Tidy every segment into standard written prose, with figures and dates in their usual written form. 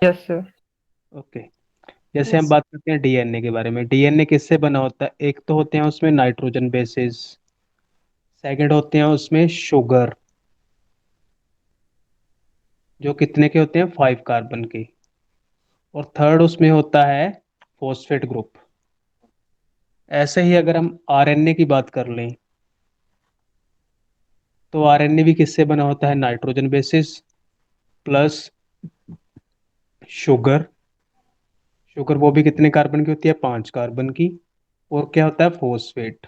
Yes sir. Okay. जैसे हम yes. बात करते हैं डीएनए के बारे में, डीएनए किससे बना होता है? एक तो होते हैं उसमें नाइट्रोजन बेसिस, सेकंड होते हैं उसमें शुगर, जो कितने के होते हैं? 5 कार्बन के, और थर्ड उसमें होता है फॉस्फेट ग्रुप। ऐसे ही अगर हम आरएनए की बात कर लें, तो आरएनए भी किससे बना होता है? Nitrogen bases plus sugar. Sugar वो भी कितने कार्बन की होती है? 5 कार्बन की। और क्या होता है? फॉस्फेट।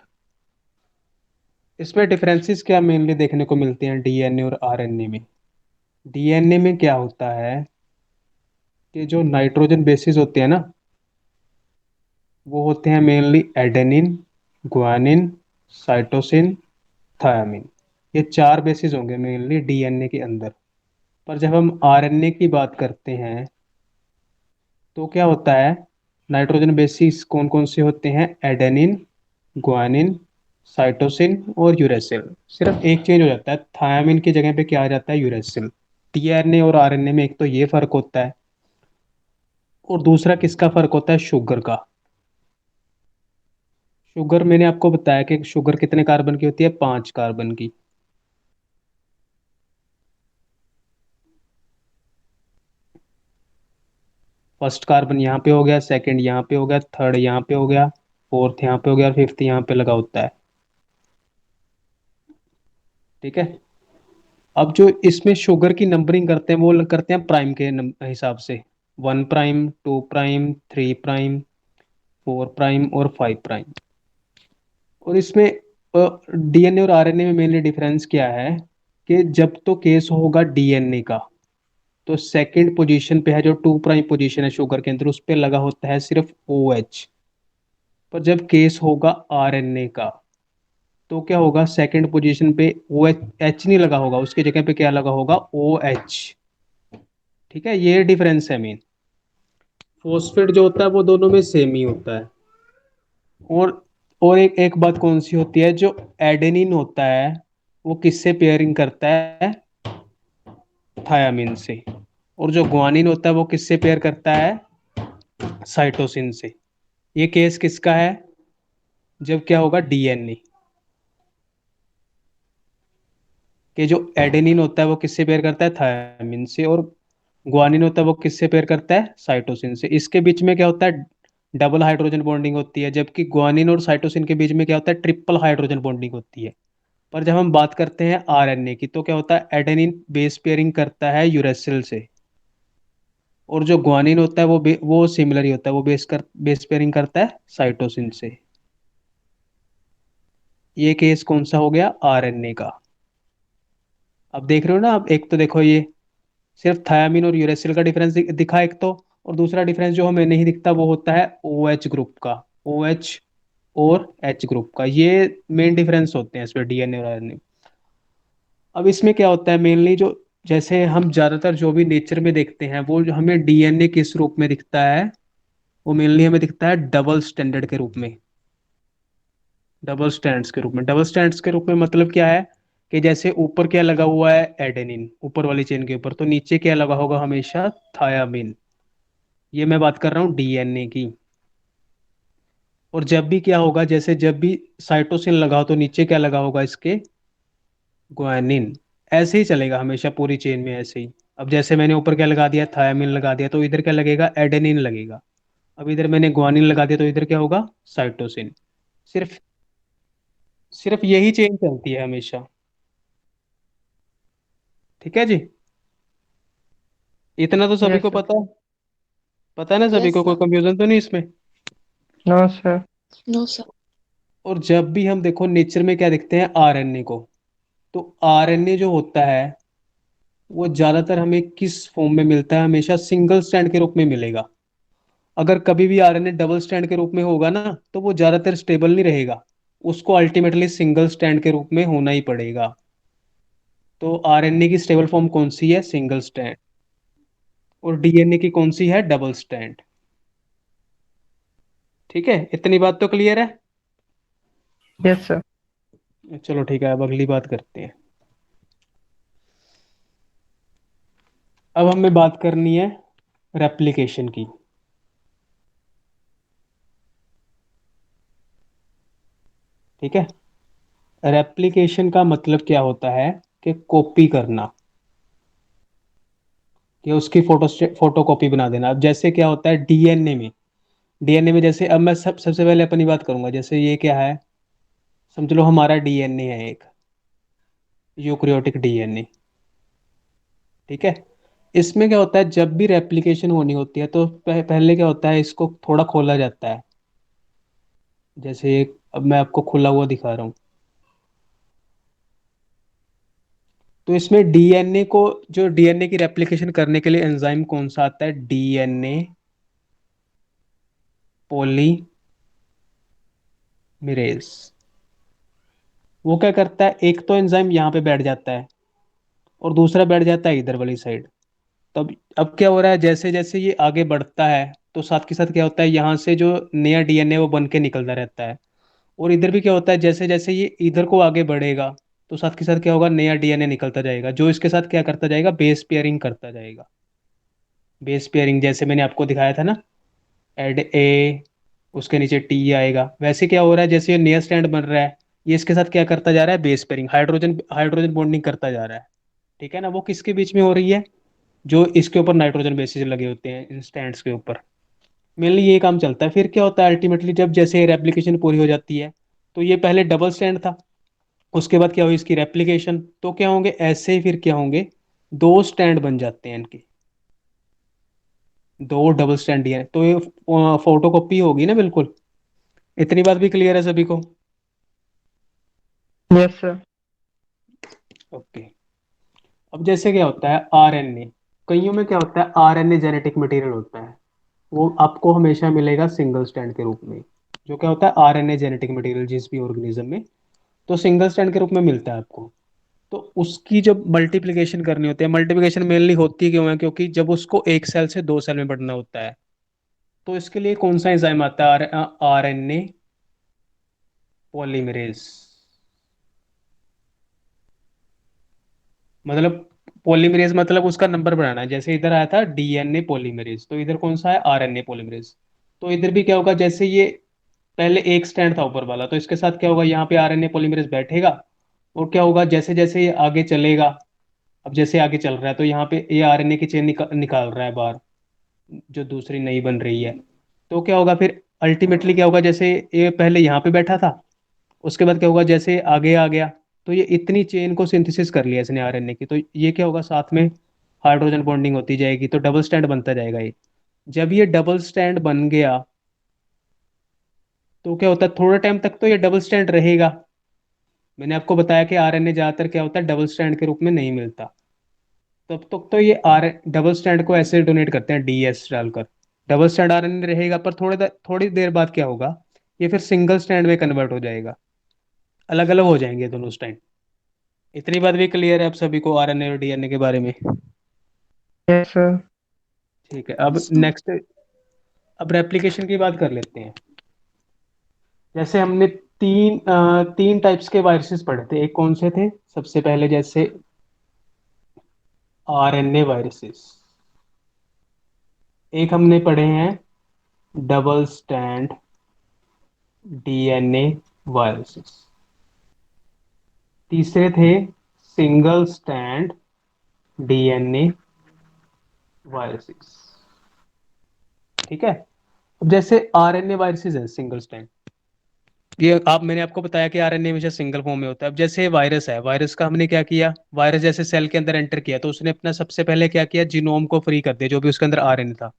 इसमें डिफरेंसेस क्या मेनली देखने को मिलते हैं डीएनए और आरएनए में? डीएनए में क्या होता है कि जो नाइट्रोजन बेसिस होते हैं ना, वो होते हैं mainly adenine, guanine, cytosine, thymine. ये 4 बेसिस होंगे मेनली डीएनए के अंदर। पर जब हम आरएनए की बात करते हैं, तो क्या होता है? नाइट्रोजन बेसिस कौन कौन से होते हैं? एडेनिन, ग्वानिन, साइटोसिन और यूरेसिल। सिर्फ एक चेंज हो जाता है, थायमिन की जगह पे क्या आ जाता है? यूरेसिल। टीआरएनए और आरएनए में एक तो ये फर्क होता है, और दूसरा किसका फर्क होता है? शुगर का। शुगर मैंने आपको बताया कि शुगर कितने कार्बन की होती है? 5 कार्बन की। फर्स्ट कार्बन यहाँ पे हो गया, सेकंड यहाँ पे हो गया, थर्ड यहाँ पे हो गया, फोर्थ यहाँ पे हो गया, और फिफ्थ यहाँ पे लगा होता है। ठीक है। अब जो इसमें शुगर की नंबरिंग करते हैं, वो करते हैं प्राइम के हिसाब से। 1 प्राइम, 2 प्राइम, 3 प्राइम, 4 प्राइम और 5 प्राइम। और इसमें डीएनए और आरएनए में मेनली डिफरेंस क्या है कि जब तो केस होगा डीएनए का, तो सेकंड पोजीशन पे है, जो 2 प्राइम पोजीशन है शुगर के अंदर, उस पे लगा होता है सिर्फ ओ एच। पर जब केस होगा आरएनए का, तो क्या होगा? सेकंड पोजीशन पे ओ एच एच नहीं लगा होगा, उसकी जगह पे क्या लगा होगा? O H. ठीक है, ये डिफरेंस है मेन। फॉस्फेट जो होता है वो दोनों में सेम ही होता है। और और एक एक बात कौन सी होती है? जो एडेनिन होता है, वो किससे पेयरिंग करता है? थायामीन से। और जो ग्वानिन होता है, वो किससे पेयर करता है? साइटोसिन से। ये केस किसका है? जब क्या होगा? डीएनए के जो एडेनिन होता है वो किससे पेयर करता है? थायमिन से। और ग्वानिन होता है वो किससे पेयर करता है? साइटोसिन से। इसके बीच में क्या होता है? डबल हाइड्रोजन बॉन्डिंग होती है। जबकि ग्वानिन और साइटोसिन के बीच में क्या होता है? ट्रिपल हाइड्रोजन बॉन्डिंग होती है। पर जब हम बात करते हैं आरएनए की, तो क्या होता है? एडेनिन बेस पेयरिंग करता है यूरेसिल से, और जो ग्वानिन होता है वो सिमिलर ही होता है, वो बेस पेयरिंग करता है साइटोसिन से। ये केस कौन सा हो गया? आरएनए का। अब देख रहे हो ना आप? एक तो देखो, ये सिर्फ थायामीन और यूरेसिल का डिफरेंस दिखा एक तो, और दूसरा डिफरेंस जो हमें नहीं दिखता वो होता है ओ एच ग्रुप का। ओ एच और एच ग्रुप का, ये मेन डिफरेंस होते हैं इसमें डीएनए और आरएनए। अब इसमें क्या होता है मेनली, जो जैसे हम ज्यादातर जो भी नेचर में देखते हैं, वो जो हमें डीएनए किस रूप में दिखता है? वो मेनली हमें दिखता है डबल स्टैंडर्ड के रूप में। डबल स्टैंड्स के रूप में। डबल स्टैंड्स के रूप में मतलब क्या है? कि जैसे ऊपर क्या लगा हुआ है? एडेनिन ऊपर वाली चेन के ऊपर, तो नीचे क्या लगा होगा हमेशा? थायामीन। ये मैं बात कर रहा हूँ डीएनए की। और जब भी क्या होगा, जैसे जब भी साइटोसिन लगा हो, तो नीचे क्या लगा होगा इसके? ग्वानिन। ऐसे ही चलेगा हमेशा पूरी चेन में, ऐसे ही। अब जैसे मैंने ऊपर क्या लगा दिया? थायामीन लगा दिया, तो इधर क्या लगेगा? एडेनिन लगेगा। अब इधर मैंने ग्वानिन लगा दिया, तो इधर क्या होगा? साइटोसिन। सिर्फ सिर्फ यही चेन चलती है हमेशा। ठीक है जी। इतना तो सभी यस को सर। पता है। पता है ना सभी यस को? कोई सर। कंफ्यूजन तो नहीं इसमें? No sir. No sir. और जब भी हम देखो नेचर में क्या देखते हैं? आरएनए को। तो आरएनए जो होता है, वो ज्यादातर हमें किस फॉर्म में मिलता है? हमेशा सिंगल स्ट्रैंड के रूप में मिलेगा। अगर कभी भी आरएनए डबल स्ट्रैंड के रूप में होगा ना, तो वो ज्यादातर स्टेबल नहीं रहेगा। उसको अल्टीमेटली सिंगल स्ट्रैंड के रूप में होना ही पड़ेगा। तो आरएनए की स्टेबल फॉर्म कौन सी है? Single strand. और डीएनए की कौन सी है? Double strand. ठीक है, इतनी बात तो क्लियर है। Yes sir. चलो ठीक है, अब अगली बात करते हैं। अब हमें बात करनी है रेप्लिकेशन की। ठीक है। रेप्लिकेशन का मतलब क्या होता है कि कॉपी करना, कि उसकी फोटो कॉपी बना देना। अब जैसे क्या होता है डीएनए में, डीएनए में जैसे अब मैं सबसे पहले अपनी बात करूंगा। जैसे ये क्या है, समझ लो हमारा डीएनए है एक यूकैरियोटिक डीएनए। ठीक है। इसमें क्या होता है, जब भी रेप्लिकेशन होनी होती है तो पहले क्या होता है, इसको थोड़ा खोला जाता है। जैसे अब मैं आपको खुला हुआ दिखा रहा हूँ। तो इसमें डीएनए को, जो डीएनए की रेप्लिकेशन करने के लिए एंजाइम कौन सा आता है, डीएनए पॉलीमरेज। वो क्या करता है, एक तो एंजाइम यहाँ पे बैठ जाता है और दूसरा बैठ जाता है इधर वाली साइड। तब अब क्या हो रहा है, जैसे जैसे ये आगे बढ़ता है तो साथ के साथ क्या होता है, यहाँ से जो नया डीएनए वो बन के निकलता रहता है। और इधर भी क्या होता है, जैसे जैसे ये इधर को आगे बढ़ेगा तो साथ के साथ क्या होगा, नया डीएनए निकलता जाएगा, जो इसके साथ क्या करता जाएगा, बेस पेयरिंग करता जाएगा। बेस पेयरिंग जैसे मैंने आपको दिखाया था ना, एड ए, उसके नीचे टी आएगा। वैसे क्या हो रहा है, जैसे ये नया स्टैंड बन रहा है, ये इसके साथ क्या करता जा रहा है, base pairing, hydrogen hydrogen bonding करता जा रहा है। ठीक है ना। वो किसके बीच में हो रही है, जो इसके ऊपर नाइट्रोजन बेसिस लगे होते हैं इन स्टैंड्स के ऊपर। मेनली ये काम चलता है। फिर क्या होता है अल्टीमेटली, जब जैसे रेप्लिकेशन पूरी हो जाती है, तो ये पहले डबल स्टैंड था, उसके बाद क्या हुई इसकी रेप्लिकेशन, तो क्या होंगे ऐसे ही, फिर क्या होंगे, दो स्टैंड बन जाते हैं इनके, दो डबल स्टैंड ही है, तो ये फोटोकॉपी होगी ना बिल्कुल। इतनी बात भी क्लियर है सभी को। Yes sir. ओके। अब जैसे क्या होता है आरएनए, कईयों में क्या होता है, आरएनए जेनेटिक मटेरियल होता है, वो आपको हमेशा मिलेगा सिंगल स्टैंड के रूप में। जो क्या होता है आरएनए जेनेटिक मटेरियल जिस भी ऑर्गेनिज्म में, तो सिंगल स्टैंड के रूप में मिलता है आपको। तो उसकी जब मल्टीप्लिकेशन करनी होती है, मल्टीप्लिकेशन मेनली होती क्यों है, क्योंकि जब उसको एक सेल से दो सेल में बढ़ना होता है, तो इसके लिए कौन सा एंजाइम आता है, आरएनए पॉलीमरेज। मतलब पॉलीमरेज मतलब उसका नंबर बढ़ाना है। जैसे इधर आया था डीएनए पॉलीमरेज, तो इधर कौन सा है, आरएनए पॉलीमरेज। तो इधर भी क्या होगा, जैसे ये पहले एक स्टैंड था ऊपर वाला, तो इसके साथ क्या होगा, यहाँ पे आरएनए पॉलीमरेज बैठेगा। और क्या होगा, जैसे जैसे ये आगे चलेगा, अब जैसे आगे चल रहा है तो यहाँ पे ये आरएनए की चेन निकाल रहा है बाहर, जो दूसरी नई बन रही है। तो क्या होगा फिर अल्टीमेटली क्या होगा, जैसे ये पहले यहाँ पे बैठा था, उसके बाद क्या होगा, जैसे आगे आ गया, तो ये इतनी चेन को सिंथेसिस कर लिया इसने आरएनए की, तो ये क्या होगा, साथ में हाइड्रोजन बॉन्डिंग होती जाएगी, तो डबल स्टैंड बनता जाएगा ये। जब ये डबल स्टैंड बन गया, तो क्या होता है, थोड़े टाइम तक तो ये डबल स्टैंड रहेगा। मैंने आपको बताया कि आरएनए ज्यादातर क्या होता है, डबल स्टैंड के रूप में नहीं मिलता। तब तक तो ये आर डबल स्टैंड को ऐसे डोनेट करते हैं डीएस डालकर, डबल स्टैंड आरएनए रहेगा। पर थोड़ी देर बाद क्या होगा, ये फिर सिंगल स्टैंड में कन्वर्ट हो जाएगा, अलग अलग हो जाएंगे दोनों स्टैंड। इतनी बात भी क्लियर है आप सभी को आरएनए और डीएनए के बारे में। Yes sir. ठीक है। अब नेक्स्ट, अब रेप्लिकेशन की बात कर लेते हैं। जैसे हमने तीन टाइप्स के वायरसेस पढ़े थे, एक कौन से थे, सबसे पहले जैसे आरएनए वायरसेस, एक हमने पढ़े हैं डबल स्टैंड डीएनए वायरसेस, तीसरे थे सिंगल स्टैंड डीएनए वायरसेस। ठीक है। अब जैसे आरएनए वायरसेस है सिंगल स्टैंड, ये आप, मैंने आपको बताया कि आरएनए हमेशा सिंगल फॉर्म में होता है। अब जैसे वायरस है, वायरस का हमने क्या किया, वायरस जैसे सेल के अंदर एंटर किया तो उसने अपना सबसे पहले क्या किया, जीनोम को फ्री कर दिया, जो भी उसके अंदर आरएनए था।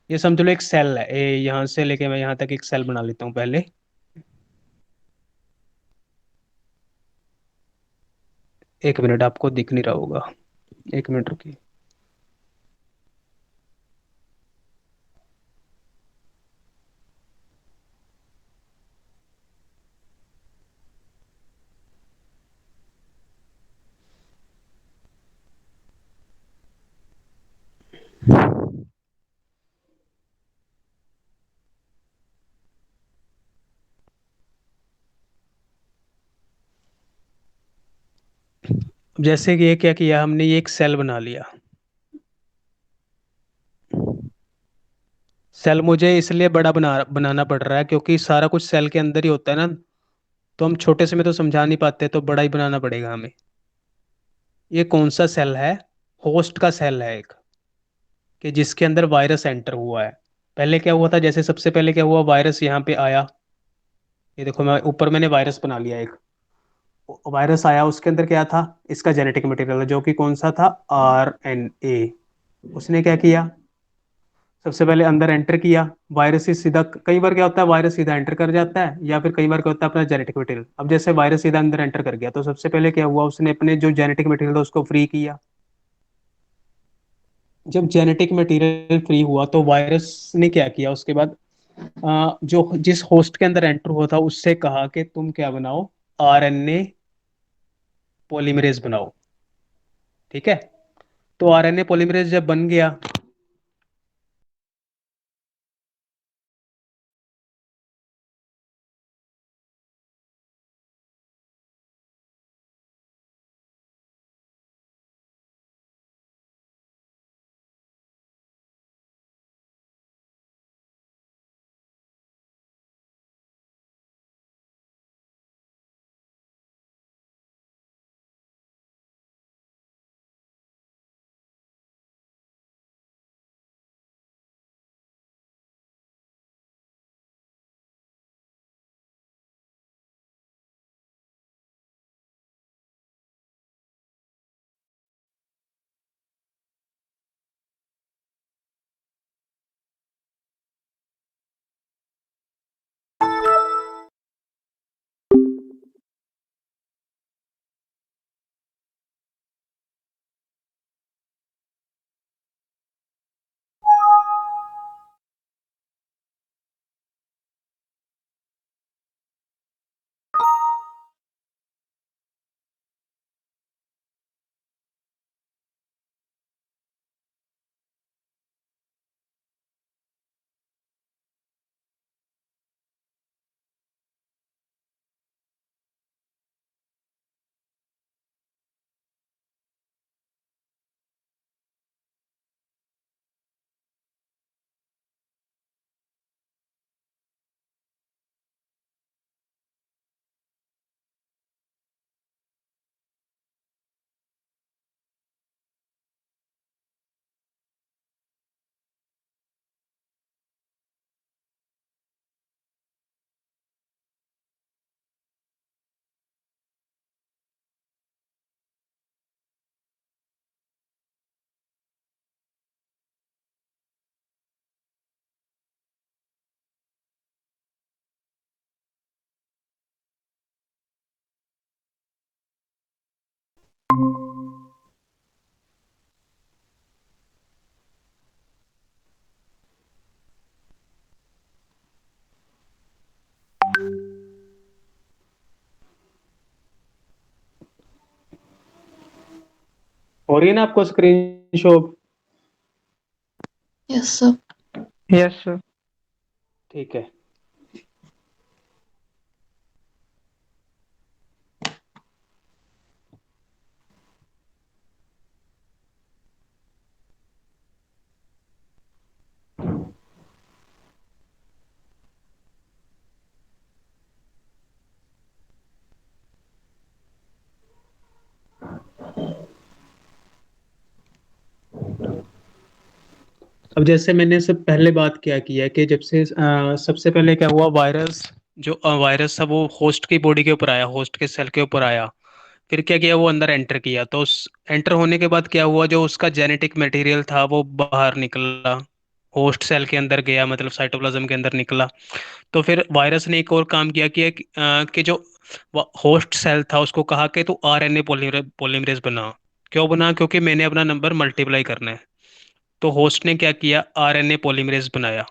ये समझ लो एक सेल है, यहाँ से लेके मैं यहाँ तक एक सेल बना लेता हूँ पहले। एक मिनट, आपको दिख नहीं रहा होगा, एक मिनट रुकिए। अब जैसे कि ये क्या किया हमने, ये एक सेल बना लिया। सेल मुझे इसलिए बड़ा बनाना पड़ रहा है क्योंकि सारा कुछ सेल के अंदर ही होता है ना। तो हम छोटे से में तो समझा नहीं पाते, तो बड़ा ही बनाना पड़ेगा हमें। ये कौन सा सेल है? होस्ट का सेल है एक, कि जिसके अंदर वायरस एंटर हुआ है। पहले क्या हुआ था, जैसे सबसे पहले क्या हुआ, वायरस यहाँ पे आया। ये देखो, मैं ऊपर मैंने वायरस बना लिया एक। वायरस आया, उसके अंदर क्या था, इसका जेनेटिक मटेरियल, जो कि कौन सा था, RNA। उसने क्या किया, सबसे पहले अंदर एंटर किया। वायरस ही सीधा, कई बार क्या होता है, वायरस सीधा एंटर कर जाता है, या फिर कई बार क्या होता है, अपना जेनेटिक मटेरियल। अब जैसे वायरस सीधा अंदर एंटर कर गया, तो सबसे पहले क्या हुआ, उसने अपने जो जेनेटिक मटेरियल था उसको फ्री किया। जब जेनेटिक मटेरियल फ्री हुआ तो वायरस ने क्या किया उसके बाद, जो जिस होस्ट के अंदर एंटर हुआ था उससे कहा कि तुम क्या बनाओ, RNA पॉलीमरेज बनाओ। ठीक है। तो RNA पॉलीमरेज जब बन गया, हो रही है ना आपको screen show? Yes, sir. Yes sir. ठीक है। अब जैसे मैंने सब पहले बात क्या की है कि जब से सबसे पहले क्या हुआ, वायरस, जो वायरस था वो होस्ट की बॉडी के ऊपर आया, होस्ट के सेल के ऊपर आया। फिर क्या किया, वो अंदर एंटर किया, तो उस एंटर होने के बाद क्या हुआ, जो उसका जेनेटिक मटेरियल था वो बाहर निकला, होस्ट सेल के अंदर गया, मतलब साइटोप्लाज्म के अंदर निकला। तो फिर वायरस ने एक और काम किया कि जो होस्ट सेल था उसको कहा कि तू RNA पॉलीमरेज बना। क्यों बना? क्योंकि मैंने अपना नंबर मल्टीप्लाई करना है। तो होस्ट ने क्या किया, RNA पॉलीमरेज बनाया।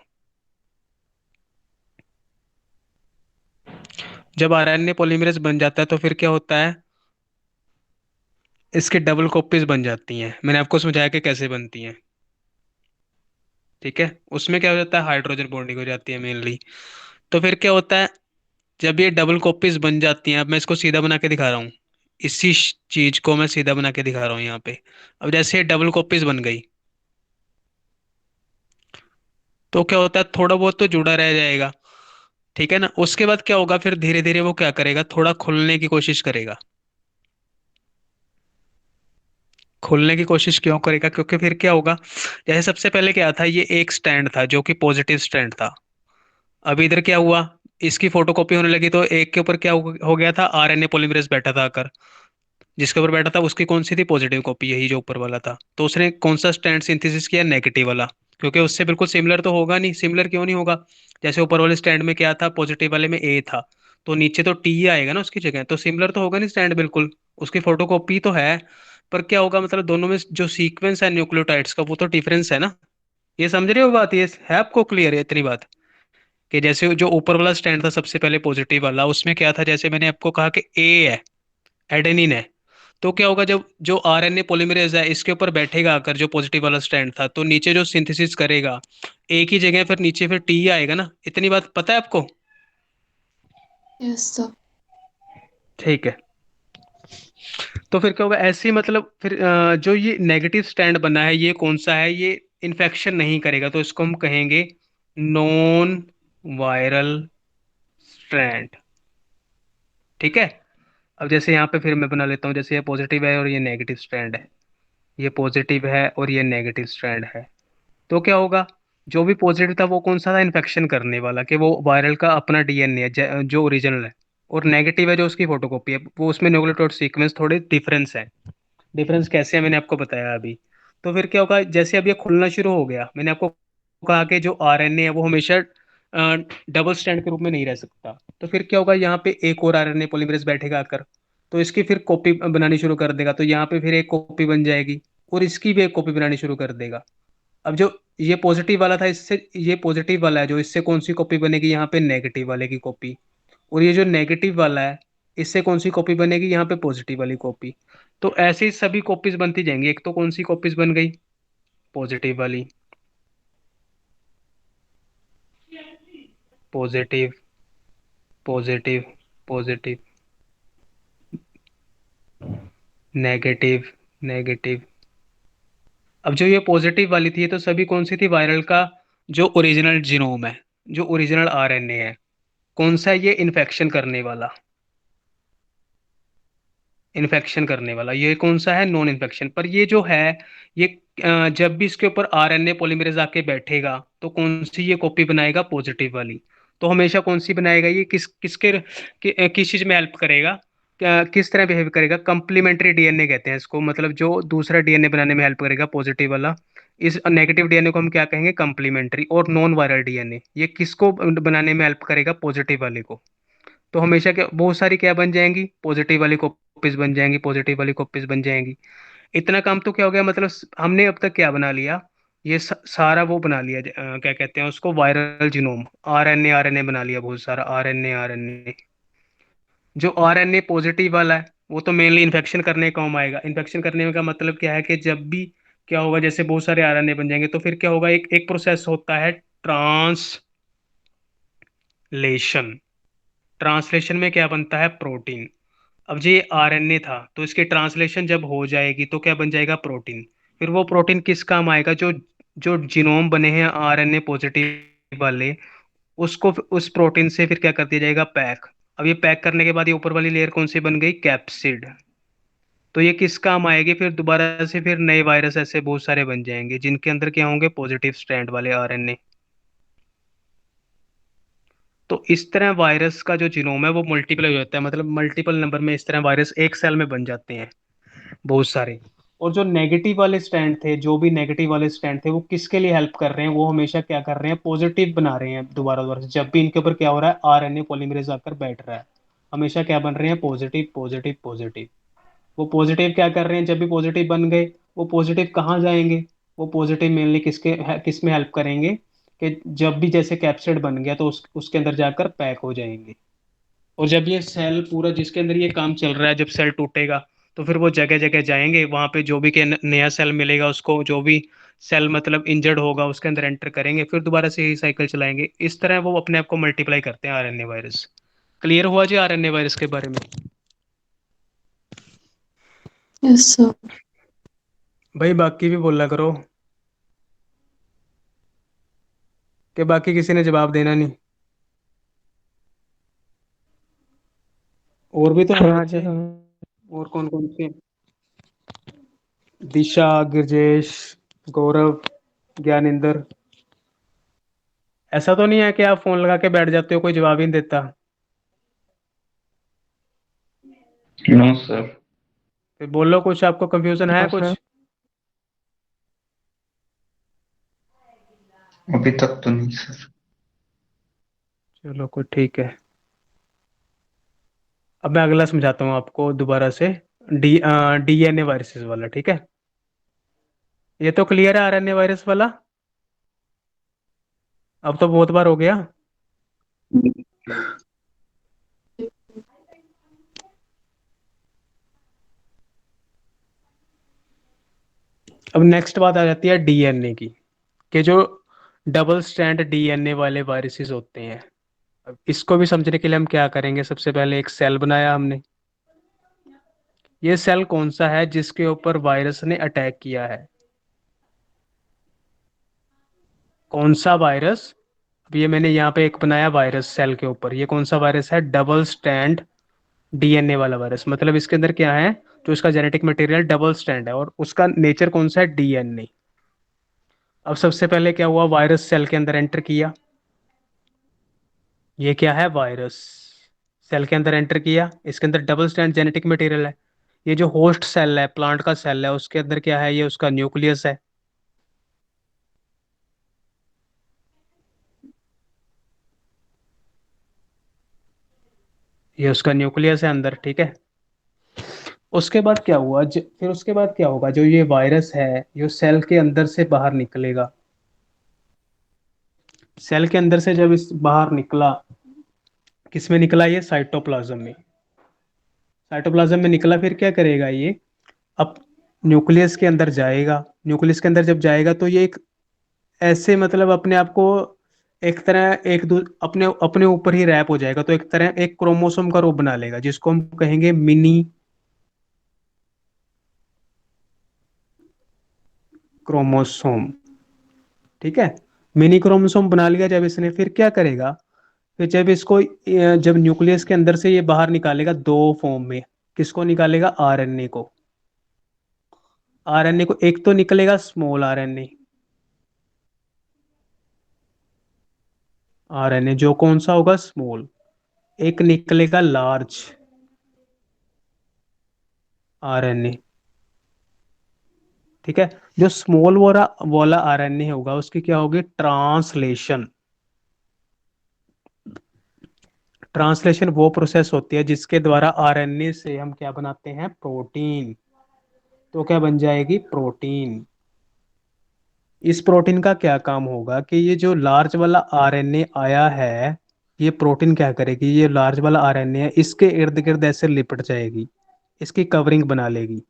जब RNA पॉलीमरेज बन जाता है तो फिर क्या होता है, इसके डबल कॉपीज बन जाती हैं। मैंने आपको समझाया कि कैसे बनती हैं। ठीक है। उसमें क्या हो जाता है, हाइड्रोजन बॉन्डिंग हो जाती है मेनली। तो फिर क्या होता है, जब ये डबल कॉपीज बन जाती हैं, अब मैं इसको सीधा बना के दिखा रहा हूँ। इसी चीज को मैं सीधा बना के दिखा रहा हूँ यहाँ पे। अब जैसे डबल कॉपीज बन गई, तो क्या होता है, थोड़ा बहुत तो जुड़ा रह जाएगा। ठीक है ना। उसके बाद क्या होगा, फिर धीरे धीरे वो क्या करेगा, थोड़ा खुलने की कोशिश करेगा। खुलने की कोशिश क्यों करेगा, क्योंकि फिर क्या होगा, जैसे सबसे पहले क्या था, ये एक स्टैंड था जो कि पॉजिटिव स्टैंड था। अभी इधर क्या हुआ, इसकी फोटोकॉपी होने लगी, तो एक के ऊपर क्या हो गया था, आरएनए पॉलीमरेज बैठा था आकर। जिसके ऊपर बैठा था उसकी कौन सी थी, पॉजिटिव कॉपी, यही जो ऊपर वाला था। तो उसने कौन सा स्टैंड सिंथेसिस किया, नेगेटिव वाला। क्योंकि उससे बिल्कुल सिमिलर तो होगा नहीं, सिमिलर क्यों नहीं होगा, जैसे ऊपर वाले स्टैंड में क्या था, पॉजिटिव वाले में ए था, तो नीचे तो टी आएगा ना उसकी जगह, तो सिमिलर तो होगा नहीं स्टैंड बिल्कुल। उसकी फोटोकॉपी तो है, पर क्या होगा, मतलब दोनों में जो सीक्वेंस है न्यूक्लियोटाइड्स का, वो तो डिफरेंस है ना। ये समझ रहे हो बात, ये है आपको क्लियर है इतनी बात, कि जैसे जो ऊपर वाला स्टैंड था सबसे पहले पॉजिटिव वाला, उसमें क्या था, जैसे मैंने आपको कहा कि ए है, एडेनिन है। तो क्या होगा, जब जो आरएनए पॉलीमरेज है इसके ऊपर बैठेगा आकर, जो पॉजिटिव वाला स्टैंड था, तो नीचे जो सिंथेसिस करेगा, एक ही जगह फिर नीचे फिर टी आएगा ना, इतनी बात पता है आपको। Yes sir. ठीक है। तो फिर क्या होगा, ऐसे ही मतलब फिर जो ये नेगेटिव स्टैंड बना है, ये कौन सा है, ये इन्फेक्शन नहीं करेगा, तो इसको हम कहेंगे नॉन वायरल स्ट्रैंड। ठीक है। अब जैसे यहाँ पे फिर मैं बना लेता हूँ, जैसे ये पॉजिटिव है और ये नेगेटिव स्ट्रैंड है, ये पॉजिटिव है और ये नेगेटिव स्ट्रैंड है। तो क्या होगा, जो भी पॉजिटिव था वो कौन सा था, इन्फेक्शन करने वाला, कि वो वायरल का अपना डीएनए है, जो ओरिजिनल है। और नेगेटिव है जो उसकी फोटोकॉपी है, वो उसमें न्यूक्लियोटाइड सीक्वेंस थोड़े डिफरेंस है। डिफरेंस कैसे है, मैंने आपको बताया अभी। तो फिर क्या होगा, जैसे अब ये खुलना शुरू हो गया, मैंने आपको कहा कि जो आरएनए है वो हमेशा डबल स्टैंड के रूप में नहीं रह सकता। तो फिर क्या होगा, यहाँ पे एक और आरएनए पॉलीमरेज बैठेगा आकर, तो इसकी फिर कॉपी बनानी शुरू कर देगा, तो यहाँ पे फिर एक कॉपी बन जाएगी, और इसकी भी एक कॉपी बनानी शुरू कर देगा। अब जो ये पॉजिटिव वाला था, इससे ये पॉजिटिव वाला है जो, इससे कौन सी कॉपी बनेगी, यहाँ पे नेगेटिव वाले की कॉपी। और ये जो नेगेटिव वाला है, इससे कौन सी कॉपी बनेगी, यहाँ पे पॉजिटिव वाली कॉपी। तो ऐसे ही सभी कॉपीज बनती जाएंगी। एक तो कौन सी कॉपीज बन गई, पॉजिटिव वाली, positive, positive, positive, negative, negative. अब जो ये पॉजिटिव वाली थी, ये तो सभी कौन सी थी, वायरल का जो ओरिजिनल जीनोम है, जो ओरिजिनल आरएनए है। कौन सा है ये, इन्फेक्शन करने वाला, इन्फेक्शन करने वाला। ये कौन सा है, नॉन इन्फेक्शन। पर ये जो है, ये जब भी इसके ऊपर आरएनए पॉलीमरेज आके बैठेगा, तो कौन सी ये कॉपी बनाएगा, पॉजिटिव वाली। तो हमेशा कौन सी बनाएगा, ये किस चीज में हेल्प करेगा, किस तरह बिहेव करेगा, कंप्लीमेंट्री डीएनए कहते हैं इसको, मतलब जो दूसरा डीएनए बनाने में हेल्प करेगा, पॉजिटिव वाला। इस नेगेटिव डीएनए को हम क्या कहेंगे, कंप्लीमेंट्री। और नॉन वायरल डीएनए, ये किसको बनाने में हेल्प करेगा, पॉजिटिव वाले को। तो हमेशा क्या, बहुत सारी क्या बन जाएंगी, पॉजिटिव वाली कॉपीज बन जाएंगी, पॉजिटिव वाली कॉपीज बन जाएंगी। इतना काम तो क्या हो गया, मतलब हमने अब तक क्या बना लिया, ये सारा वो बना लिया, क्या कहते हैं उसको, वायरल जीनोम, आरएनए, आरएनए बना लिया बहुत सारा, आरएनए, आरएनए। जो आरएनए पॉजिटिव वाला है, वो तो मेनली इन्फेक्शन करने का काम आएगा। इन्फेक्शन करने का मतलब क्या है, कि जब भी क्या होगा, जैसे बहुत सारे आरएनए बन जाएंगे, तो फिर क्या होगा, एक एक प्रोसेस होता है, ट्रांसलेशन। ट्रांसलेशन में क्या बनता है, प्रोटीन। अब ये आरएनए था, तो इसकी ट्रांसलेशन जब हो जाएगी, तो क्या बन जाएगा, प्रोटीन। फिर वो प्रोटीन किस काम आएगा, जो जो जीनोम बने हैं आरएनए पॉजिटिव वाले, उसको उस प्रोटीन से फिर क्या कर दिया जाएगा, पैक। अब ये पैक करने के बाद ये ऊपर वाली लेयर कौन सी बन गई, कैप्सिड। तो ये किस काम आएगी, फिर दोबारा से फिर नए वायरस ऐसे बहुत सारे बन जाएंगे, जिनके अंदर क्या होंगे, पॉजिटिव स्ट्रैंड वाले आरएनए। तो इस तरह वायरस का जो जीनोम है वो मल्टीप्लाई हो जाता है, मतलब मल्टीपल नंबर में इस तरह वायरस एक सेल में बन जाते हैं, बहुत सारे। और जो नेगेटिव वाले स्टैंड थे, जो भी नेगेटिव वाले स्टैंड थे, वो किसके लिए हेल्प कर रहे हैं, वो हमेशा क्या कर रहे हैं, पॉजिटिव बना रहे हैं दोबारा दोबारा से। जब भी इनके ऊपर क्या हो रहा है, आरएनए पॉलीमरेज आकर बैठ रहा है, हमेशा क्या बन रहे हैं, पॉजिटिव, पॉजिटिव, पॉजिटिव। वो पॉजिटिव क्या कर रहे हैं, जब भी पॉजिटिव बन गए, वो पॉजिटिव कहाँ जाएंगे, वो पॉजिटिव मेनली किस में हेल्प करेंगे, कि जब भी जैसे कैप्सिड बन गया, तो उसके अंदर जाकर पैक हो जाएंगे। और जब ये सेल पूरा, जिसके अंदर ये काम चल रहा है, जब सेल टूटेगा, तो फिर वो जगह जगह जाएंगे, वहां पे जो भी के नया सेल मिलेगा उसको, जो भी सेल मतलब इंजर्ड होगा उसके अंदर एंटर करेंगे, फिर दोबारा से यही साइकिल चलाएंगे। इस तरह वो अपने आप को मल्टीप्लाई करते हैं, आरएनए वायरस। क्लियर हुआ जी आरएनए वायरस के बारे में। Yes sir. भाई बाकी भी बोला करो। कि बाकी किसी ने जवाब देना नहीं? और भी तो हैं हाँ बच्चे। जी, और कौन कौन से? दिशा, गिरजेश, गौरव, ज्ञानेंद्र। ऐसा तो नहीं है कि आप फोन लगा के बैठ जाते हो, कोई जवाब ही नहीं देता? No sir. फिर बोलो कुछ, आपको कंफ्यूजन है हाँ सर। कुछ? अभी तक तो नहीं सर। चलो कोई ठीक है। अब मैं अगला समझाता हूँ आपको दोबारा से। डीएनए वायरसेस वाला, ठीक है? ये तो क्लियर है, आरएनए वायरस वाला। अब तो बहुत बार हो गया। अब नेक्स्ट बात आ जाती है डीएनए की, कि जो डबल स्ट्रैंड डीएनए वाले वायरसेस होते हैं। अब इसको भी समझने के लिए हम क्या करेंगे, सबसे पहले एक सेल बनाया हमने। ये सेल कौन सा है जिसके ऊपर वायरस ने अटैक किया है? कौन सा वायरस? अब ये मैंने यहाँ पे एक बनाया वायरस सेल के ऊपर, ये कौन सा वायरस है? डबल स्ट्रैंड डीएनए वाला वायरस। मतलब इसके अंदर क्या है, जो इसका जेनेटिक मटेरियल डबल स्ट्रैंड है और उसका नेचर कौन सा है? डीएनए। अब सबसे पहले क्या हुआ, वायरस सेल के अंदर एंटर किया। ये क्या है? वायरस। सेल के अंदर एंटर किया, इसके अंदर डबल स्ट्रैंड जेनेटिक मटेरियल है। ये जो होस्ट सेल है, प्लांट का सेल है, उसके अंदर क्या है? ये उसका न्यूक्लियस है। ये उसका न्यूक्लियस है अंदर, ठीक है? उसके बाद क्या हुआ, फिर उसके बाद क्या होगा, जो ये वायरस है ये सेल के अंदर से बाहर निकलेगा। सेल के अंदर से जब इस बाहर निकला, किस में निकला? ये साइटोप्लाज्म में। साइटोप्लाज्म में निकला, फिर क्या करेगा ये? अब न्यूक्लियस के अंदर जाएगा। न्यूक्लियस के अंदर जब जाएगा तो ये एक ऐसे, मतलब अपने आप को एक तरह अपने अपने ऊपर ही रैप हो जाएगा, तो एक तरह एक क्रोमोसोम का रूप बना लेगा, जिसको हम कहेंगे मिनी क्रोमोसोम। ठीक है? मिनी क्रोमोसोम बना लिया जब इसने, फिर क्या करेगा? फिर जब इसको जब न्यूक्लियस के अंदर से ये बाहर निकालेगा दो फॉर्म में। किसको निकालेगा? आरएनए को। आरएनए को एक तो निकलेगा स्मॉल आरएनए। आरएनए जो कौन सा होगा? स्मॉल। एक निकलेगा लार्ज आरएनए। ठीक है? जो स्मॉल वाला वाला आरएनए होगा, उसकी क्या होगी? ट्रांसलेशन। ट्रांसलेशन वो प्रोसेस होती है जिसके द्वारा आरएनए से हम क्या बनाते हैं? प्रोटीन। तो क्या बन जाएगी? प्रोटीन। इस प्रोटीन का क्या काम होगा कि ये जो लार्ज वाला आरएनए आया है, ये प्रोटीन क्या करेगी? ये लार्ज वाला आरएनए है, इसके इर्द गिर्द ऐसे लिपट जाएगी, इसकी कवरिंग बना लेगी।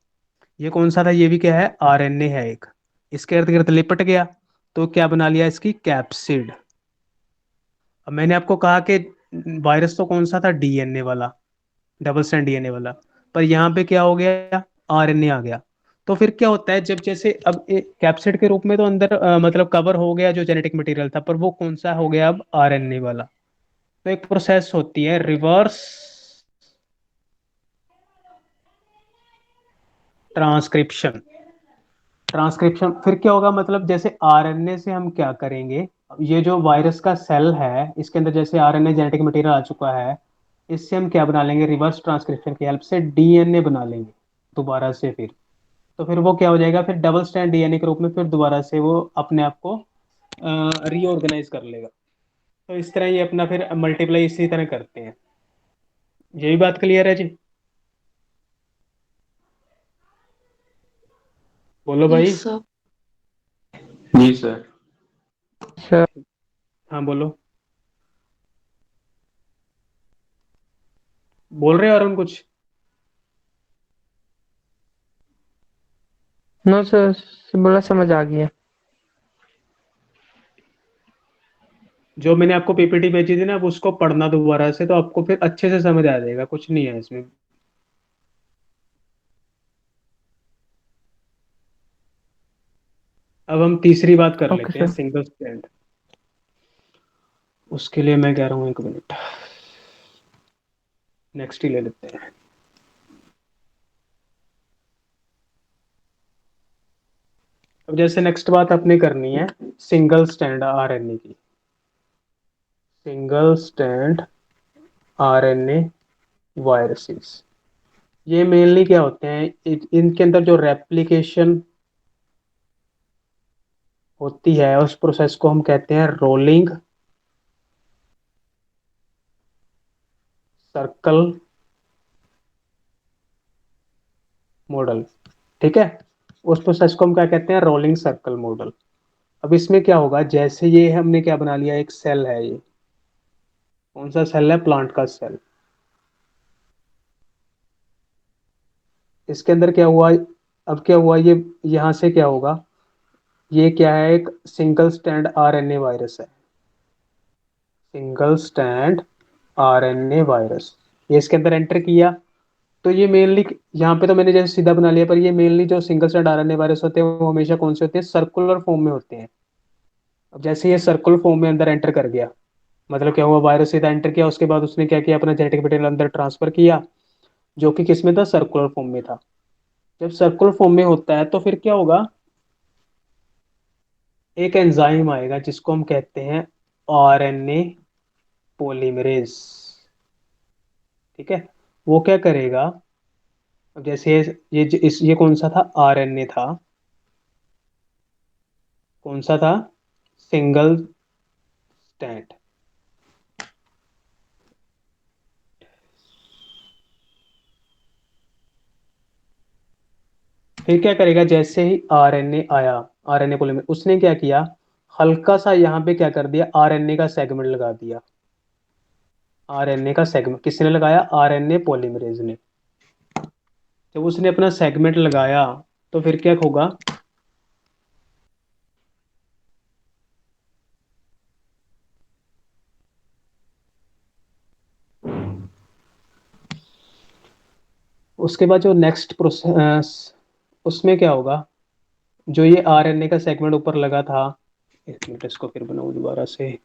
ये कौन सा था? ये भी क्या है? आरएनए है एक। इसके इर्द गिर्द लिपट गया, तो क्या बना लिया? इसकी कैप्सिड। अब मैंने आपको कहा कि वायरस तो कौन सा था? डीएनए वाला, डबल स्ट्रैंड डीएनए वाला। पर यहाँ पे क्या हो गया? आरएनए आ गया। तो फिर क्या होता है, जब जैसे अब कैप्सिड के रूप में तो अंदर मतलब कवर हो गया जो जेनेटिक मटेरियल था, पर वो कौन सा हो गया अब? आरएनए वाला। तो एक प्रोसेस होती है रिवर्स ट्रांसक्रिप्शन। ट्रांसक्रिप्शन फिर क्या होगा, मतलब जैसे आरएनए से हम क्या करेंगे? ये जो वायरस का सेल है, इसके अंदर जैसे आरएनए जेनेटिक मटेरियल आ चुका है, इससे हम क्या बना लेंगे? रिवर्स ट्रांसक्रिप्शन की हेल्प से डीएनए बना लेंगे दोबारा से। फिर तो फिर वो क्या हो जाएगा? फिर डबल स्ट्रैंड डीएनए के रूप में फिर दोबारा से वो अपने आप को रीऑर्गेनाइज कर लेगा। तो इस तरह ये अपना फिर मल्टीप्लाई इसी तरह करते हैं। यही बात क्लियर है जी? बोलो Yes, भाई। sir. जी सर। सर। हाँ बोलो। बोल रहे हो अरुण कुछ? नो सर, बोला समझ आ गया। जो मैंने आपको पीपीटी भेजी थी ना, अब उसको पढ़ना दोबारा से, तो आपको फिर अच्छे से समझ आ जाएगा, कुछ नहीं है इसमें। अब हम तीसरी बात कर ओके लेते हैं, सर। Single strand. उसके लिए मैं कह रहा हूँ 1 मिनट, नेक्स्ट ही ले लेते हैं। अब जैसे नेक्स्ट बात अपने करनी है सिंगल स्टैंड आरएनए की। सिंगल स्टैंड आरएनए वायरसेस, ये मेनली क्या होते हैं, इनके अंदर जो रेप्लिकेशन होती है उस प्रोसेस को हम कहते हैं रोलिंग सर्कल मॉडल। ठीक है, उस प्रोसेस को हम क्या कहते हैं, रोलिंग सर्कल मॉडल। अब इसमें क्या होगा, जैसे ये हमने क्या बना लिया, एक सेल है, ये कौन सा सेल है, प्लांट का सेल। इसके अंदर क्या हुआ, अब क्या हुआ, ये यहां से क्या होगा, ये क्या है, एक सिंगल स्टैंड आरएनए वायरस है। सिंगल स्टैंड आरएनए वायरस, ये इसके अंदर एंटर किया। तो ये मेनली, यहाँ पे तो मैंने जैसे सीधा बना लिया, पर ये मेनली जो सिंगल स्टैंड आरएनए वायरस होते हैं वो हमेशा कौन से होते हैं, सर्कुलर फॉर्म में होते हैं। अब जैसे ये सर्कुलर फॉर्म में अंदर एंटर कर गया, मतलब क्या हुआ, वायरस सीधा एंटर किया, उसके बाद उसने क्या किया, अपना जेनेटिक मटेरियल अंदर ट्रांसफर किया, जो कि किस में था, सर्कुलर फॉर्म में था। जब सर्कुलर फॉर्म में होता है तो फिर क्या होगा, एक एंजाइम आएगा जिसको हम कहते हैं आरएनए पॉलीमरेज। ठीक है, वो क्या करेगा, अब जैसे ये कौन सा था, आरएनए था, कौन सा था, सिंगल स्टैंड। फिर क्या करेगा, जैसे ही आरएनए आया, आरएनए पॉलीमरेज, उसने क्या किया, हल्का सा यहाँ पे क्या कर दिया, आरएनए का सेगमेंट लगा दिया। आरएनए का सेगमेंट किसने लगाया, आरएनए पॉलीमरेज ने। जब उसने अपना सेगमेंट लगाया तो फिर क्या होगा, उसके बाद जो नेक्स्ट प्रोसेस, उसमें क्या होगा, जो ये आरएनए का सेगमेंट ऊपर लगा था, 1 मिनट इसको फिर बनाऊं दोबारा से।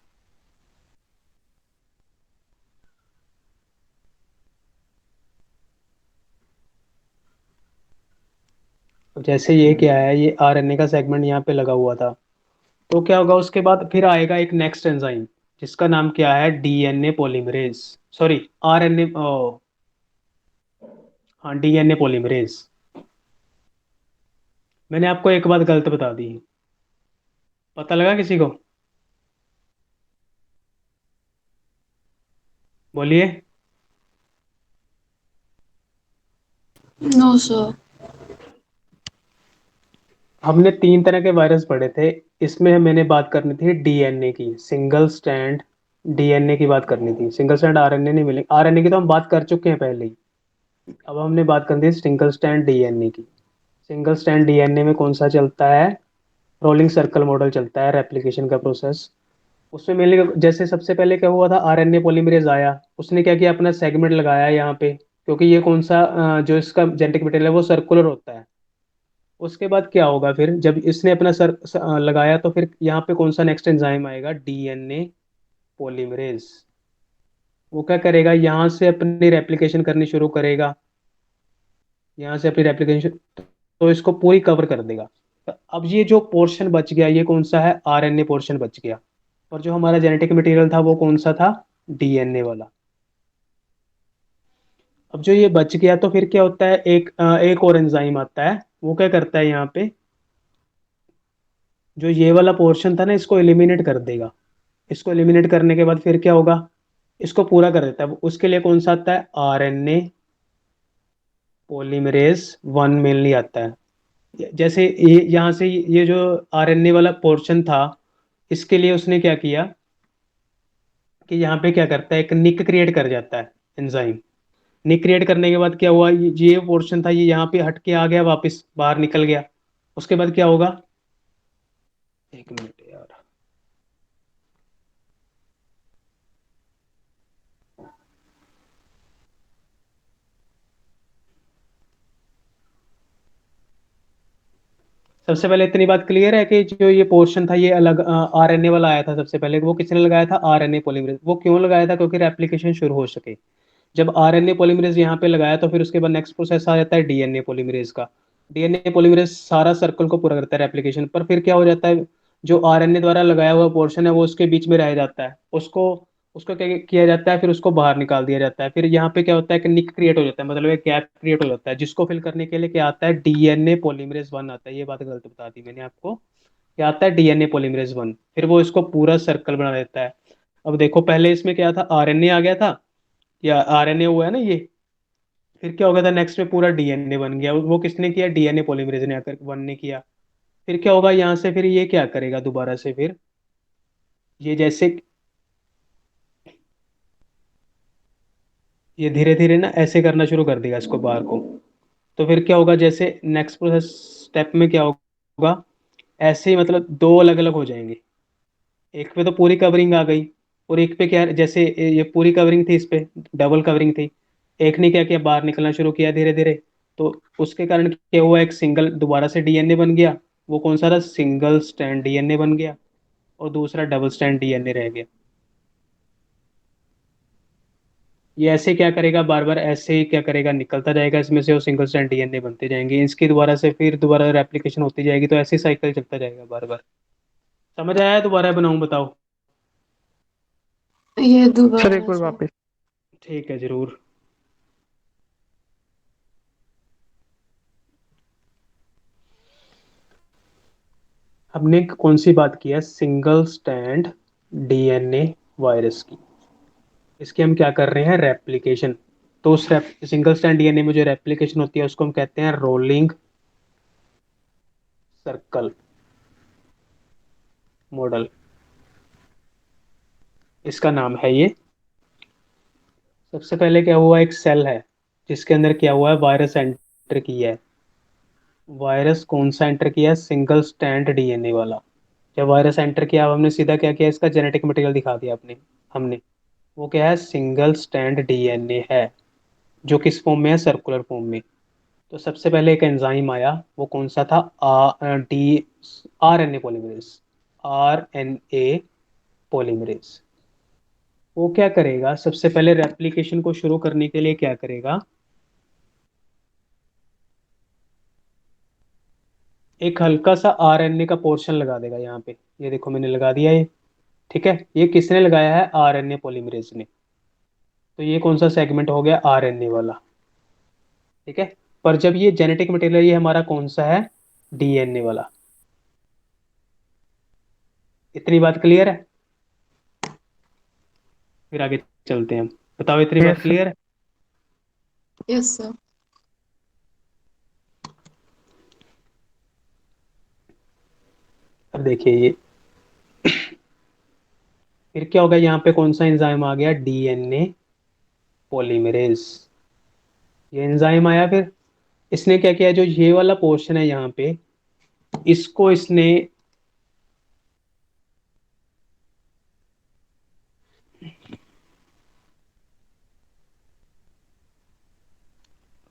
अब जैसे ये क्या है, ये आरएनए का सेगमेंट यहाँ पे लगा हुआ था, तो क्या होगा, उसके बाद फिर आएगा एक नेक्स्ट एंजाइम जिसका नाम क्या है, डीएनए पॉलीमरेज, सॉरी आरएनए, हाँ डीएनए पॉलीमरेज। मैंने आपको एक बात गलत बता दी, पता लगा किसी को, बोलिए। No, sir. हमने 3 तरह के वायरस पढ़े थे, इसमें मैंने बात करनी थी डीएनए की, सिंगल स्टैंड डीएनए की बात करनी थी, सिंगल स्टैंड आरएनए नहीं मिलेंगे, आरएनए की तो हम बात कर चुके हैं पहले ही। अब हमने बात करनी थी सिंगल स्टैंड डीएनए की। सिंगल स्टैंड डीएनए में कौन सा चलता है, रोलिंग सर्कल मॉडल चलता है, रेप्लिकेशन का प्रोसेस। उसमें मेनली जैसे सबसे पहले क्या हुआ था, आरएनए पॉलीमरेज आया, उसने क्या किया, अपना सेगमेंट लगाया यहाँ पे, क्योंकि ये कौन सा जो इसका जेनेटिक मटेरियल है वो सर्कुलर होता है। उसके बाद क्या होगा, फिर जब इसने अपना लगाया तो फिर यहाँ पे कौन सा नेक्स्ट एंजाइम आएगा, डीएनए पॉलीमरेज। वो क्या करेगा, यहाँ से अपनी रेप्लिकेशन करनी शुरू करेगा, यहाँ से अपनी रेप्लिकेशन, तो इसको पूरी कवर कर देगा। तो अब ये जो पोर्शन बच गया, ये कौन सा है, आरएनए पोर्शन बच गया, और जो हमारा जेनेटिक मटेरियल था वो कौन सा था, डीएनए वाला। अब जो ये बच गया तो फिर क्या होता है, एक और एंजाइम आता है, वो क्या करता है, यहाँ पे जो ये वाला पोर्शन था ना, इसको एलिमिनेट कर देगा। इसको एलिमिनेट करने के बाद फिर क्या होगा, इसको पूरा कर देता है। उसके लिए कौन सा आता है, आरएनए पॉलीमरेज 1 मेनली आता है। जैसे ये यहाँ से ये जो आरएनए वाला पोर्शन था, इसके लिए उसने क्या किया कि यहाँ पे क्या करता है, एक निक क्रिएट कर जाता है एंजाइम। निक क्रिएट करने के बाद क्या हुआ, ये पोर्शन था, ये यहाँ पे हट के आ गया, वापस बाहर निकल गया। उसके बाद क्या होगा, 1 मिनट यार, सबसे पहले इतनी बात क्लियर है कि जो ये पोर्शन था ये अलग आरएनए वाला आया था सबसे पहले, वो किसने लगाया था? RNA polymerase. वो क्यों लगाया था? क्योंकि रेप्लिकेशन शुरू हो सके। जब आरएनए पॉलीमरेज यहाँ पे लगाया तो फिर उसके बाद नेक्स्ट प्रोसेस आ जाता है डीएनए पॉलीमरेज का। डीएनए पॉलीमरेज सारा सर्कल को पूरा करता है रेप्लिकेशन, पर फिर क्या हो जाता है, जो आरएनए द्वारा लगाया हुआ पोर्शन है वो उसके बीच में रह जाता है। उसको उसको क्या किया जाता है, फिर उसको बाहर निकाल दिया जाता है। फिर यहाँ पे क्या होता है कि निक क्रिएट हो जाता है, मतलब एक गैप क्रिएट हो जाता है, जिसको फिल करने के लिए क्या आता है? डीएनए पॉलीमरेज 1 आता है। ये बात गलत बता दी मैंने आपको। क्या आता है? DNA polymerase 1। फिर वो इसको पूरा सर्कल बना देता है। अब देखो पहले इसमें क्या था, आरएनए आ गया था, या आरएनए हुआ है ना ये। फिर क्या हो गया था, नेक्स्ट में पूरा डीएनए बन गया। वो किसने किया? डीएनए पॉलीमरेज ने आकर 1 ने किया। फिर क्या होगा यहाँ से, फिर ये क्या करेगा दोबारा से, फिर ये जैसे ये धीरे धीरे ना ऐसे करना शुरू कर देगा इसको बाहर को। तो फिर क्या होगा, जैसे नेक्स्ट प्रोसेस स्टेप में क्या होगा, ऐसे ही मतलब दो अलग अलग हो जाएंगे। एक पे तो पूरी कवरिंग आ गई, और एक पे क्या, जैसे ये पूरी कवरिंग थी, इस पे डबल कवरिंग थी। एक ने क्या किया, बाहर निकलना शुरू किया धीरे धीरे। तो उसके कारण क्या हुआ, एक सिंगल दोबारा से डीएनए बन गया। वो कौन सा था? सिंगल स्ट्रैंड डीएनए बन गया। और दूसरा डबल स्ट्रैंड डीएनए रह गया। ये ऐसे क्या करेगा, बार बार ऐसे ही क्या करेगा, निकलता जाएगा इसमें से, और सिंगल स्ट्रैंड डीएनए बनते जाएंगे। इसकी दोबारा से फिर दोबारा रेप्लिकेशन होती जाएगी, तो ऐसे साइकिल चलता जाएगा बार बार। समझ आया? दोबारा बनाऊं, बताओ? ये सर एक दोबारा बार से। वापस। ठीक है, जरूर। हमने कौन सी बात की है? सिंगल स्टैंड डीएनए वायरस की। इसकी हम क्या कर रहे हैं? रेप्लिकेशन। तो उस सिंगल स्टैंड डीएनए में जो रेप्लिकेशन होती है उसको हम कहते हैं रोलिंग सर्कल मॉडल। इसका नाम है ये। सबसे पहले क्या हुआ, एक सेल है जिसके अंदर क्या हुआ है, वायरस एंटर किया है। वायरस कौन सा एंटर किया है? सिंगल स्टैंड डीएनए वाला। जब वायरस एंटर किया, अब हमने सीधा क्या किया, इसका जेनेटिक मटेरियल दिखा दिया अपने हमने। वो क्या है? सिंगल स्टैंड डीएनए है, जो किस फॉर्म में है? सर्कुलर फॉर्म में। तो सबसे पहले एक एंजाइम आया, वो कौन सा था? D RNA polymerase. RNA polymerase. वो क्या करेगा, सबसे पहले रेप्लिकेशन को शुरू करने के लिए क्या करेगा, एक हल्का सा आरएनए का पोर्शन लगा देगा यहाँ पे। ये देखो मैंने लगा दिया ये। ठीक है, ये किसने लगाया है? आरएनए पॉलीमरेज ने। तो ये कौन सा सेगमेंट हो गया? आरएनए वाला। ठीक है। पर जब ये जेनेटिक मटेरियल, ये हमारा कौन सा है? डीएनए वाला। इतनी बात क्लियर है? फिर आगे चलते हैं हम। बताओ, इतनी बात यस सर। क्लियर है? Yes sir. अब देखिए ये, फिर क्या होगा, यहाँ पे कौन सा एंजाइम आ गया? DNA polymerase. ये एंजाइम आया, फिर इसने क्या किया, जो ये वाला पोर्शन है यहाँ पे, इसको इसने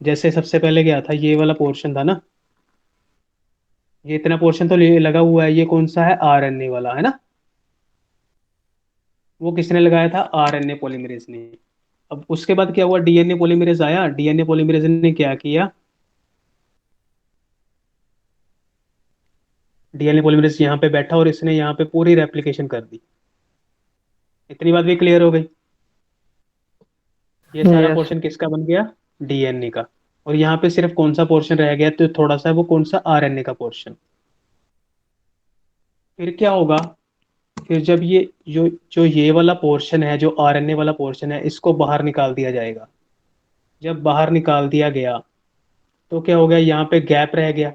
जैसे सबसे पहले क्या था, ये वाला पोर्शन था ना, ये इतना पोर्शन तो लगा हुआ है, ये कौन सा है? आरएनए वाला है ना। वो किसने लगाया था? आरएनए पॉलीमरेज ने। अब उसके बाद क्या हुआ, डीएनए पॉलीमरेज आया। डीएनए पॉलीमरेज ने क्या किया, डीएनए पॉलीमरेज यहाँ पे बैठा और इसने यहाँ पे पूरी रेप्लिकेशन कर दी। इतनी बात भी क्लियर हो गई? ये सारा यस। पोर्शन किसका बन गया? डीएनए का। और यहाँ पे सिर्फ कौन सा पोर्शन रह गया, तो थोड़ा सा, वो कौन सा? आरएनए का पोर्शन। फिर क्या होगा, फिर जब ये जो जो ये वाला पोर्शन है, जो आरएनए वाला पोर्शन है, इसको बाहर निकाल दिया जाएगा। जब बाहर निकाल दिया गया, तो क्या हो गया, यहाँ पे गैप रह गया।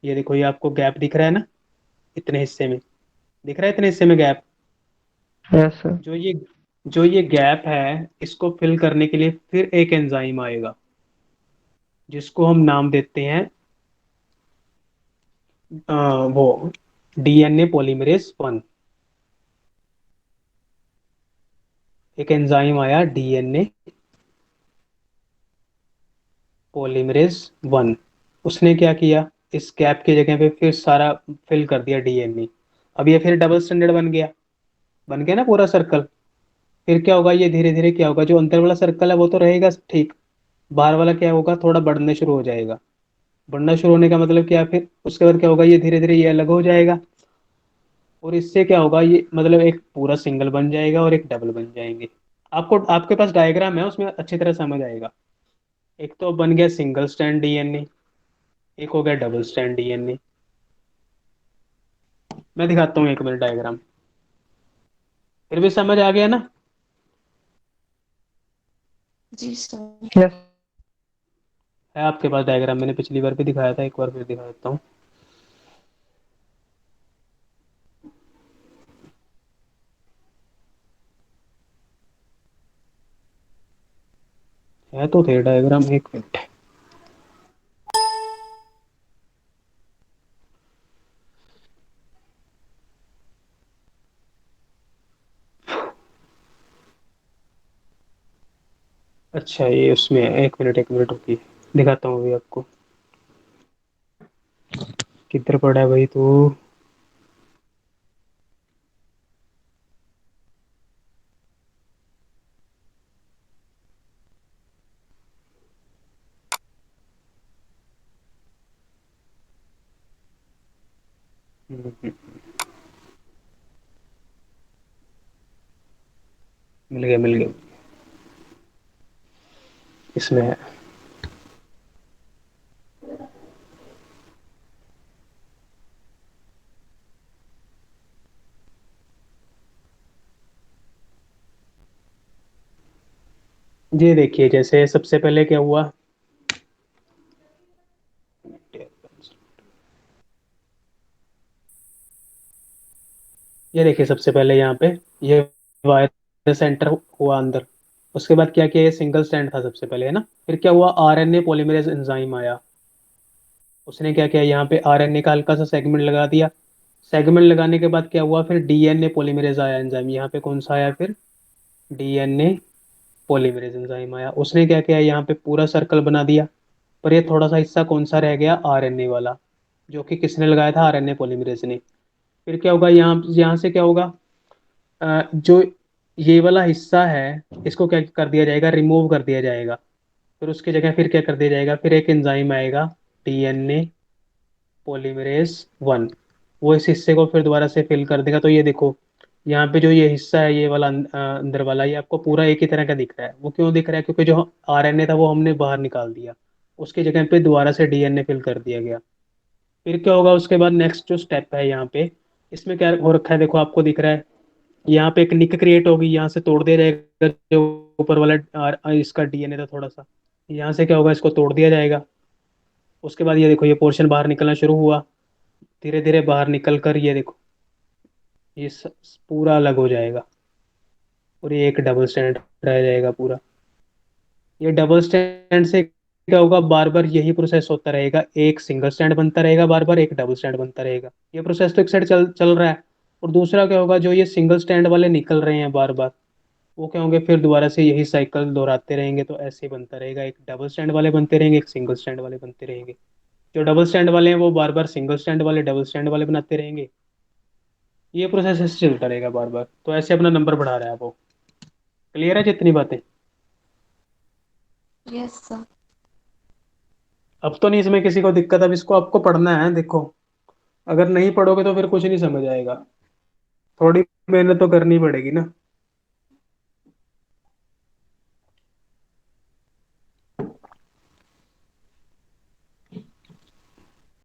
ये देखो, ये आपको गैप दिख रहा है ना, इतने हिस्से में दिख रहा है, इतने हिस्से में गैप। Yes sir. जो ये जो ये गैप है, इसको फिल करने के लिए फिर एक एंजाइम आएगा, जिसको हम नाम देते हैं वो डीएनए पॉलीमरेज 1। एक एंजाइम आया डीएनए पॉलीमरेज 1। उसने क्या किया, इस गैप की जगह पे फिर सारा फिल कर दिया डीएनए। अब ये फिर डबल स्टैंडर्ड बन गया ना पूरा सर्कल। फिर क्या होगा, ये धीरे धीरे क्या होगा, जो अंदर वाला सर्कल है वो तो रहेगा ठीक, बाहर वाला क्या होगा, थोड़ा बढ़ने शुरू हो जाएगा। बढ़ना शुरू होने का मतलब क्या, फिर उसके बाद क्या होगा, ये धीरे धीरे ये अलग हो जाएगा। और इससे क्या होगा, ये मतलब एक पूरा सिंगल बन जाएगा और एक डबल बन जाएंगे। आपको आपके पास डायग्राम है, उसमें अच्छी तरह समझ आएगा। एक तो बन गया सिंगल स्ट्रैंड डीएनए, एक हो गया डबल स्ट्रैंड डीएनए। मैं दिखाता हूँ, 1 मिनट डायग्राम। फिर भी समझ आ गया ना? जी सर। यस। है आपके पास डायग्राम? मैंने पिछली बार भी दिखाया था, एक बार फिर दिखा देता हूँ। है तो थे डायग्राम, 1 मिनट। अच्छा, ये उसमें है। 1 मिनट रुकिए, दिखाता हूँ अभी आपको। किधर पड़ा है भाई तू? मिल गया। इसमें है। ये देखिए, जैसे सबसे पहले क्या हुआ। ये देखिए, सबसे पहले यहाँ पे ये वायरस एंटर हुआ अंदर। उसके बाद क्या किया, ये सिंगल स्टैंड था सबसे पहले, है ना। फिर क्या हुआ, आरएनए पॉलीमरेज एंजाइम आया। उसने क्या किया, यहाँ पे आरएनए का हल्का सा सेगमेंट लगा दिया। सेगमेंट लगाने के बाद क्या हुआ, फिर डीएनए पॉलीमरेज आया एंजाइम। यहाँ पे कौन सा आया फिर, डीएनए पॉलीमरेज एंजाइम आया। उसने क्या किया, यहाँ पे पूरा सर्कल बना दिया। पर ये थोड़ा सा हिस्सा कौन सा रह गया, आरएनए वाला, जो कि किसने लगाया था, आरएनए पॉलीमरेज ने। फिर क्या होगा, यहाँ यहाँ से क्या होगा, जो ये वाला हिस्सा है, इसको क्या कर दिया जाएगा, रिमूव कर दिया जाएगा। फिर उसकी जगह फिर क्या कर दिया जाएगा, फिर एक एंजाइम आएगा, डीएनए पॉलीमरेज 1। वो इस हिस्से को फिर दोबारा से फिल कर देगा। तो ये देखो, यहाँ पे जो ये हिस्सा है, ये वाला अंदर वाला, ये आपको पूरा एक ही तरह का दिख रहा है। वो क्यों दिख रहा है, क्योंकि जो आरएनए था वो हमने बाहर निकाल दिया, उसकी जगह पे दोबारा से डीएनए फिल कर दिया गया। फिर क्या होगा, उसके बाद नेक्स्ट जो स्टेप है यहाँ पे, इसमें क्या हो रखा है, देखो आपको दिख रहा है। यहाँ पे एक निक क्रिएट होगी, यहाँ से तोड़ दिया जाएगा जो ऊपर वाला इसका डीएनए था थोड़ा सा। यहाँ से क्या होगा, इसको तोड़ दिया जाएगा। उसके बाद ये देखो, ये पोर्शन बाहर निकलना शुरू हुआ। धीरे धीरे बाहर निकल कर ये देखो, ये पूरा अलग हो जाएगा। और ये एक डबल स्टैंड रह जाएगा पूरा। ये डबल स्टैंड से क्या होगा, बार बार यही प्रोसेस होता रहेगा। एक सिंगल स्टैंड बनता रहेगा, बार बार एक डबल स्टैंड बनता रहेगा। ये प्रोसेस तो एक साइड चल चल रहा है। और दूसरा क्या होगा, जो ये सिंगल स्टैंड वाले निकल रहे हैं बार बार, वो क्या होंगे, फिर दोबारा से यही साइकिल दोहराते रहेंगे। तो ऐसे ही बनता रहेगा, एक डबल स्टैंड वाले बनते रहेंगे, एक सिंगल स्टैंड वाले बनते रहेंगे। जो डबल स्टैंड वाले हैं वो बार बार सिंगल स्टैंड वाले डबल स्टैंड वाले बनाते रहेंगे। ये प्रोसेस ऐसे चलता रहेगा बार बार। तो ऐसे अपना नंबर बढ़ा रहा है वो। क्लियर है जितनी बातें? Yes sir. अब तो नहीं इसमें किसी को दिक्कत। अब इसको आपको पढ़ना है, देखो। अगर नहीं पढ़ोगे तो फिर कुछ नहीं समझ आएगा। थोड़ी मेहनत तो करनी पड़ेगी ना।